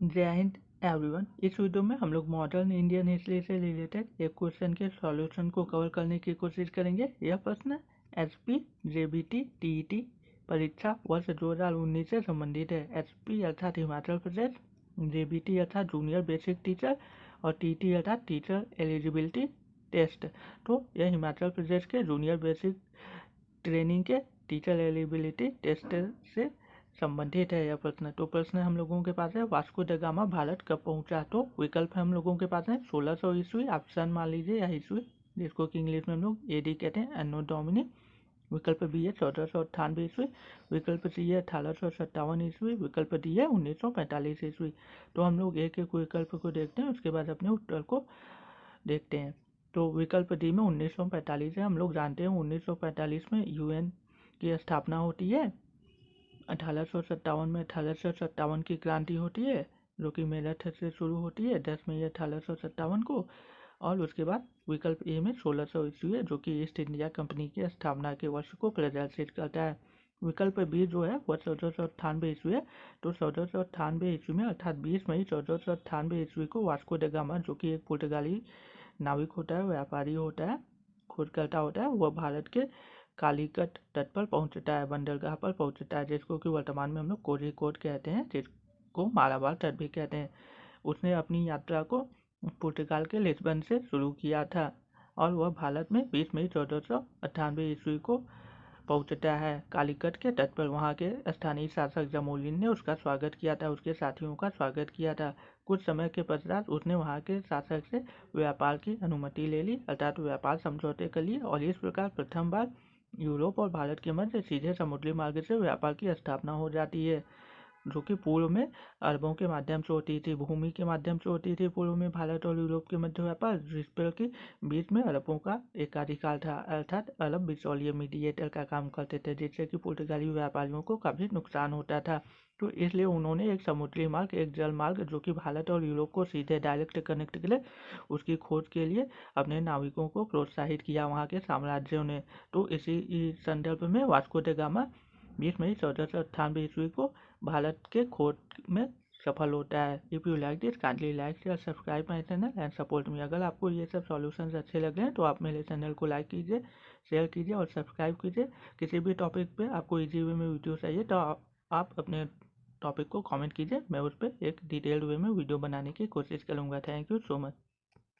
जय हिंद एवरीवन। इस वीडियो में हम लोग मॉडर्न इंडियन हिस्ट्री से रिलेटेड एक क्वेश्चन के सॉल्यूशन को कवर करने की कोशिश करेंगे। यह प्रश्न एसपी जेबीटी टीईटी परीक्षा वर्ष 2019 से संबंधित है। एसपी अर्थात हिमाचल प्रदेश, जेबीटी अर्थात जूनियर बेसिक टीचर और टीईटी अर्थात टीचर एलिजिबिलिटी टेस्ट। तो यह हिमाचल प्रदेश के जूनियर बेसिक ट्रेनिंग के टीचर एलिजिबिलिटी टेस्ट से संबंधित है यह प्रश्न। तो प्रश्न हम लोगों के पास है, वास्को द गामा भारत कब पहुंचा? तो विकल्प हम लोगों के पास है 1600 ईस्वी, ऑप्शन मान लीजिए या ईस्वी, जिसको कि इंग्लिश में हम लोग एडी कहते हैं, एनो डोमिनी। विकल्प बी है 1498 ईस्वी, विकल्प सी है 1857 ईस्वी, विकल्प डी है 1945 ईस्वी। तो हम लोग एक एक विकल्प को देखते हैं, उसके बाद अपने उत्तर को देखते हैं। तो विकल्प डी में 1945 है। हम लोग जानते हैं 1945 में यूएन की स्थापना होती है। 1857 में 1857 की क्रांति होती है, जो कि मेरठ से शुरू होती है 10 मई 1857 को। और उसके बाद विकल्प ए में 1600 ईस्वी है, जो कि ईस्ट इंडिया कंपनी की स्थापना के वर्ष को प्रदर्शित करता है। विकल्प बी जो है वह 1498 ईस्वी है। तो 1498 ईस्वी में अर्थात 20 मई 1498 ईस्वी को वास्को ड गामा, जो कि एक पुर्तगाली नाविक होता है, व्यापारी होता है, खोजकर्ता होता है, वह भारत के कालीकट तट पर पहुंचता है, बंदरगाह पर पहुंचता है, जिसको कि वर्तमान में हम लोग कोझिकोड कहते हैं, जिसको मालाबार तट भी कहते हैं। उसने अपनी यात्रा को पुर्तगाल के लिस्बन से शुरू किया था और वह भारत में 20 मई 1498 ईस्वी को पहुंचता है कालीकट के तट पर। वहां के स्थानीय शासक जमोलिन ने उसका स्वागत किया था, उसके साथियों का स्वागत किया था। कुछ समय के पश्चात उसने वहां के शासक से व्यापार की अनुमति ले ली, अर्थात व्यापार समझौते कर लिए, और इस प्रकार प्रथम बार यूरोप और भारत के मध्य सीधे समुद्री मार्ग से व्यापार की स्थापना हो जाती है, जो कि पूर्व में अरबों के माध्यम से होती थी, भूमि के माध्यम से होती थी। पूर्व में भारत और यूरोप के मध्य व्यापार, जिस पर कि बीच में अरबों का एकाधिकार था, अर्थात अरब बिचौलिए मीडिएटर का काम करते थे, जिससे कि पुर्तगाली व्यापारियों को काफ़ी नुकसान होता था। तो इसलिए उन्होंने एक समुद्री मार्ग, एक जल मार्ग, जो कि भारत और यूरोप को सीधे डायरेक्ट कनेक्ट के लिए, उसकी खोज के लिए अपने नाविकों को प्रोत्साहित किया वहाँ के साम्राज्यों ने। तो इसी संदर्भ में वास्को ड गामा 20 मई 1498 ईस्वी को भारत के खोज में सफल होता है। If you like this kindly like share subscribe my channel and support me. अगर आपको ये सब सॉल्यूशंस अच्छे लग रहे हैं तो आप मेरे चैनल को लाइक कीजिए, शेयर कीजिए और सब्सक्राइब कीजिए। किसी भी टॉपिक पे आपको इजी वे में वीडियो चाहिए तो आप अपने टॉपिक को कमेंट कीजिए, मैं उस पर एक डिटेल्ड वे में वीडियो बनाने की कोशिश करूँगा। Thank you so much.